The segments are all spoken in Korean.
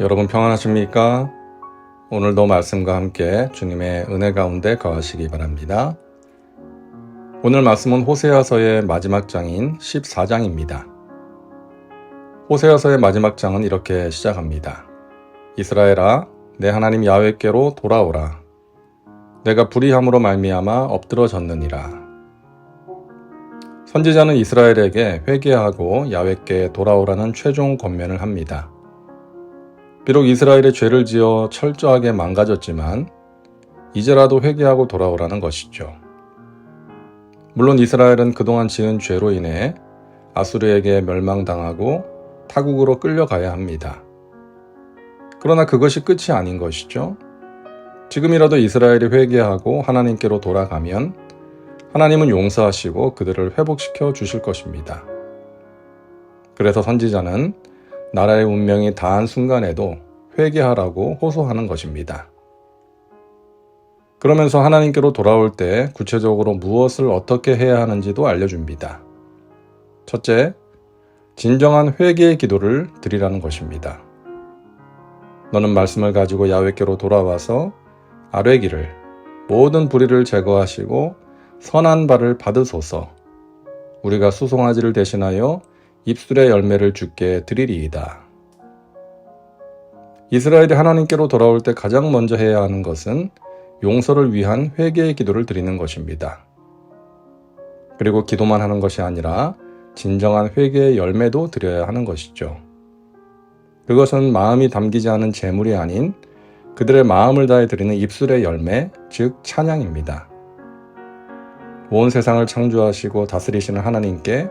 여러분 평안하십니까? 오늘도 말씀과 함께 주님의 은혜 가운데 거하시기 바랍니다. 오늘 말씀은 호세아서의 마지막 장인 14장입니다. 호세아서의 마지막 장은 이렇게 시작합니다. 이스라엘아, 내 하나님 야훼께로 돌아오라. 내가 불의함으로 말미암아 엎드러졌느니라. 선지자는 이스라엘에게 회개하고 야훼께 돌아오라는 최종 권면을 합니다. 비록 이스라엘이 죄를 지어 철저하게 망가졌지만 이제라도 회개하고 돌아오라는 것이죠. 물론 이스라엘은 그동안 지은 죄로 인해 아수르에게 멸망당하고 타국으로 끌려가야 합니다. 그러나 그것이 끝이 아닌 것이죠. 지금이라도 이스라엘이 회개하고 하나님께로 돌아가면 하나님은 용서하시고 그들을 회복시켜 주실 것입니다. 그래서 선지자는 나라의 운명이 다한 순간에도 회개하라고 호소하는 것입니다. 그러면서 하나님께로 돌아올 때 구체적으로 무엇을 어떻게 해야 하는지도 알려줍니다. 첫째, 진정한 회개의 기도를 드리라는 것입니다. 너는 말씀을 가지고 야훼께로 돌아와서 아뢰기를 모든 불의를 제거하시고 선한 바를 받으소서. 우리가 수송아지를 대신하여 입술의 열매를 주께 드리리이다. 이스라엘이 하나님께로 돌아올 때 가장 먼저 해야 하는 것은 용서를 위한 회개의 기도를 드리는 것입니다. 그리고 기도만 하는 것이 아니라 진정한 회개의 열매도 드려야 하는 것이죠. 그것은 마음이 담기지 않은 재물이 아닌 그들의 마음을 다해 드리는 입술의 열매, 즉 찬양입니다. 온 세상을 창조하시고 다스리시는 하나님께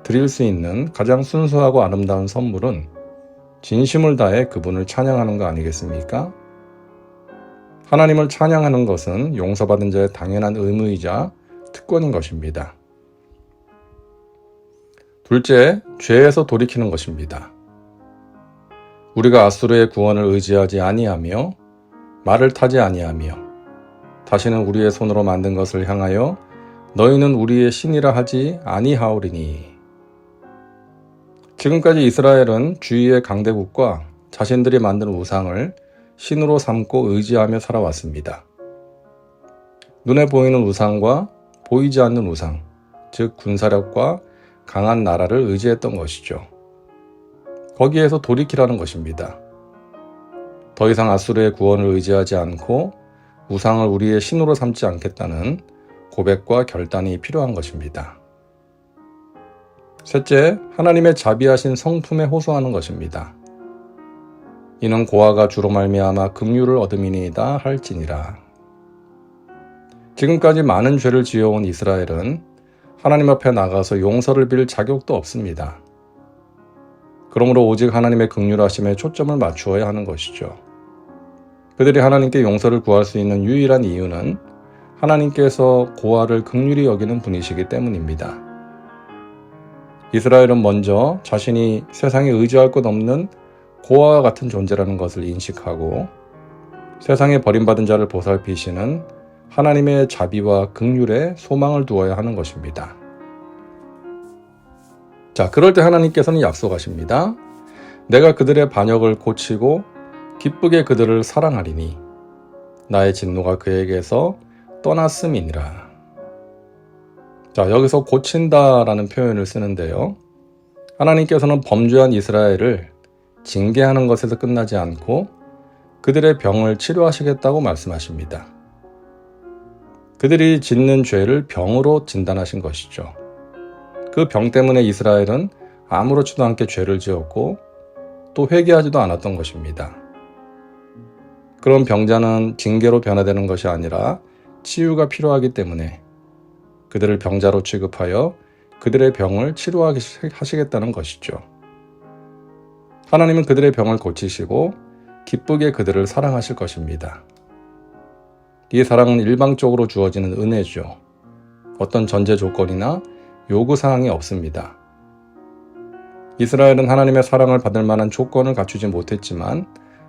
드릴 수 있는 가장 순수하고 아름다운 선물은 진심을 다해 그분을 찬양하는 거 아니겠습니까? 하나님을 찬양하는 것은 용서받은 자의 당연한 의무이자 특권인 것입니다. 둘째, 죄에서 돌이키는 것입니다. 우리가 아수르의 구원을 의지하지 아니하며 말을 타지 아니하며 다시는 우리의 손으로 만든 것을 향하여 너희는 우리의 신이라 하지 아니하오리니. 지금까지 이스라엘은 주위의 강대국과 자신들이 만든 우상을 신으로 삼고 의지하며 살아왔습니다. 눈에 보이는 우상과 보이지 않는 우상, 즉 군사력과 강한 나라를 의지했던 것이죠. 거기에서 돌이키라는 것입니다. 더 이상 아수르의 구원을 의지하지 않고 우상을 우리의 신으로 삼지 않겠다는 고백과 결단이 필요한 것입니다. 셋째, 하나님의 자비하신 성품에 호소하는 것입니다. 이는 고아가 주로 말미암아 긍휼을 얻음이니이다 할지니라. 지금까지 많은 죄를 지어온 이스라엘은 하나님 앞에 나가서 용서를 빌 자격도 없습니다. 그러므로 오직 하나님의 긍휼하심에 초점을 맞추어야 하는 것이죠. 그들이 하나님께 용서를 구할 수 있는 유일한 이유는 하나님께서 고아를 긍휼히 여기는 분이시기 때문입니다. 이스라엘은 먼저 자신이 세상에 의지할 것 없는 고아와 같은 존재라는 것을 인식하고 세상에 버림받은 자를 보살피시는 하나님의 자비와 긍휼에 소망을 두어야 하는 것입니다. 자, 그럴 때 하나님께서는 약속하십니다. 내가 그들의 반역을 고치고 기쁘게 그들을 사랑하리니 나의 진노가 그에게서 떠났음이니라. 자, 여기서 고친다라는 표현을 쓰는데요. 하나님께서는 범죄한 이스라엘을 징계하는 것에서 끝나지 않고 그들의 병을 치료하시겠다고 말씀하십니다. 그들이 짓는 죄를 병으로 진단하신 것이죠. 그 병 때문에 이스라엘은 아무렇지도 않게 죄를 지었고 또 회개하지도 않았던 것입니다. 그런 병자는 징계로 변화되는 것이 아니라 치유가 필요하기 때문에 그들을 병자로 취급하여 그들의 병을 치료하시겠다는 것이죠. 하나님은 그들의 병을 고치시고 기쁘게 그들을 사랑하실 것입니다. 이 사랑은 일방적으로 주어지는 은혜죠. 어떤 전제 조건이나 요구사항이 없습니다. 이스라엘은 하나님의 사랑을 받을 만한 조건을 갖추지 못했지만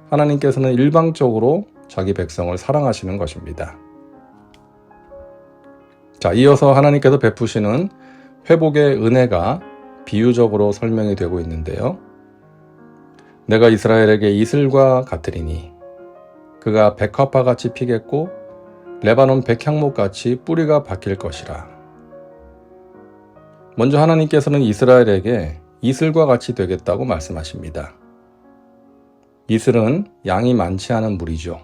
하나님께서는 일방적으로 자기 백성을 사랑하시는 것입니다. 자, 이어서 하나님께서 베푸시는 회복의 은혜가 비유적으로 설명이 되고 있는데요. 내가 이스라엘에게 이슬과 같으리니 그가 백합화같이 피겠고 레바논 백향목같이 뿌리가 박힐 것이라. 먼저 하나님께서는 이스라엘에게 이슬과 같이 되겠다고 말씀하십니다. 이슬은 양이 많지 않은 물이죠.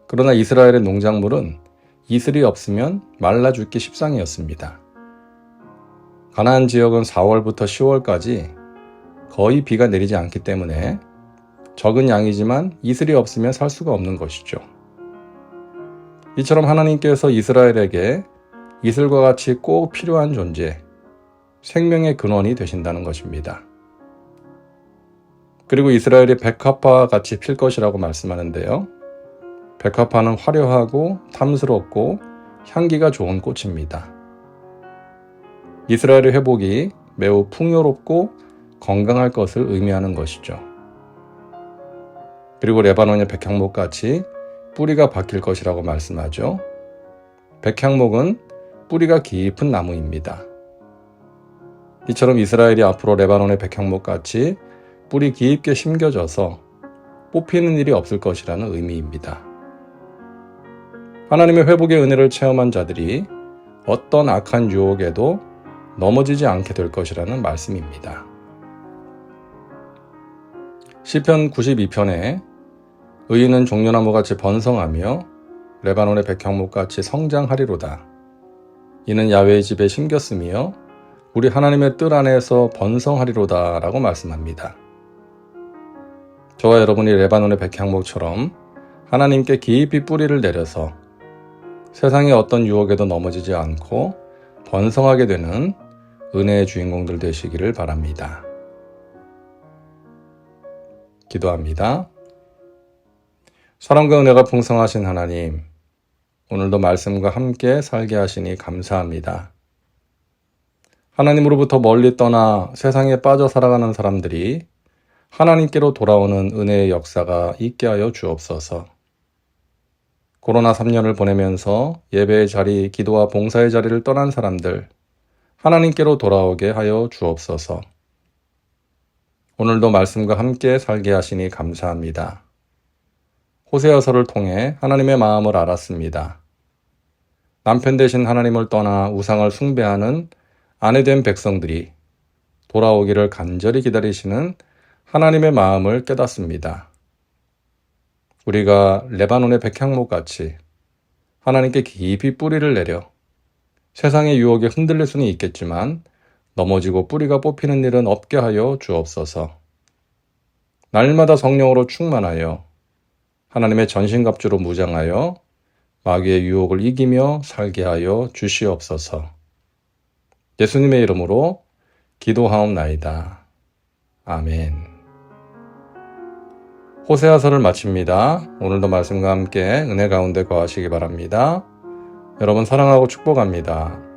그러나 이스라엘의 농작물은 이슬이 없으면 말라 죽기 십상이었습니다. 가나안 지역은 4월부터 10월까지 거의 비가 내리지 않기 때문에 적은 양이지만 이슬이 없으면 살 수가 없는 것이죠. 이처럼 하나님께서 이스라엘에게 이슬과 같이 꼭 필요한 존재, 생명의 근원이 되신다는 것입니다. 그리고 이스라엘이 백합화와 같이 필 것이라고 말씀하는데요. 백합화는 화려하고 탐스럽고 향기가 좋은 꽃입니다. 이스라엘의 회복이 매우 풍요롭고 건강할 것을 의미하는 것이죠. 그리고 레바논의 백향목같이 뿌리가 박힐 것이라고 말씀하죠. 백향목은 뿌리가 깊은 나무입니다. 이처럼 이스라엘이 앞으로 레바논의 백향목같이 뿌리 깊게 심겨져서 뽑히는 일이 없을 것이라는 의미입니다. 하나님의 회복의 은혜를 체험한 자들이 어떤 악한 유혹에도 넘어지지 않게 될 것이라는 말씀입니다. 시편 92편에 의인은 종려나무같이 번성하며 레바논의 백향목같이 성장하리로다. 이는 야훼의 집에 심겼으며 우리 하나님의 뜰 안에서 번성하리로다 라고 말씀합니다. 저와 여러분이 레바논의 백향목처럼 하나님께 깊이 뿌리를 내려서 세상의 어떤 유혹에도 넘어지지 않고 번성하게 되는 은혜의 주인공들 되시기를 바랍니다. 기도합니다. 사랑과 은혜가 풍성하신 하나님, 오늘도 말씀과 함께 살게 하시니 감사합니다. 하나님으로부터 멀리 떠나 세상에 빠져 살아가는 사람들이 하나님께로 돌아오는 은혜의 역사가 있게 하여 주옵소서. 코로나 3년을 보내면서 예배의 자리, 기도와 봉사의 자리를 떠난 사람들, 하나님께로 돌아오게 하여 주옵소서. 오늘도 말씀과 함께 살게 하시니 감사합니다. 호세아서를 통해 하나님의 마음을 알았습니다. 남편 되신 하나님을 떠나 우상을 숭배하는 아내된 백성들이 돌아오기를 간절히 기다리시는 하나님의 마음을 깨닫습니다. 우리가 레바논의 백향목같이 하나님께 깊이 뿌리를 내려 세상의 유혹에 흔들릴 수는 있겠지만 넘어지고 뿌리가 뽑히는 일은 없게 하여 주옵소서. 날마다 성령으로 충만하여 하나님의 전신갑주로 무장하여 마귀의 유혹을 이기며 살게 하여 주시옵소서. 예수님의 이름으로 기도하옵나이다. 아멘. 호세아서를 마칩니다. 오늘도 말씀과 함께 은혜 가운데 거하시기 바랍니다. 여러분 사랑하고 축복합니다.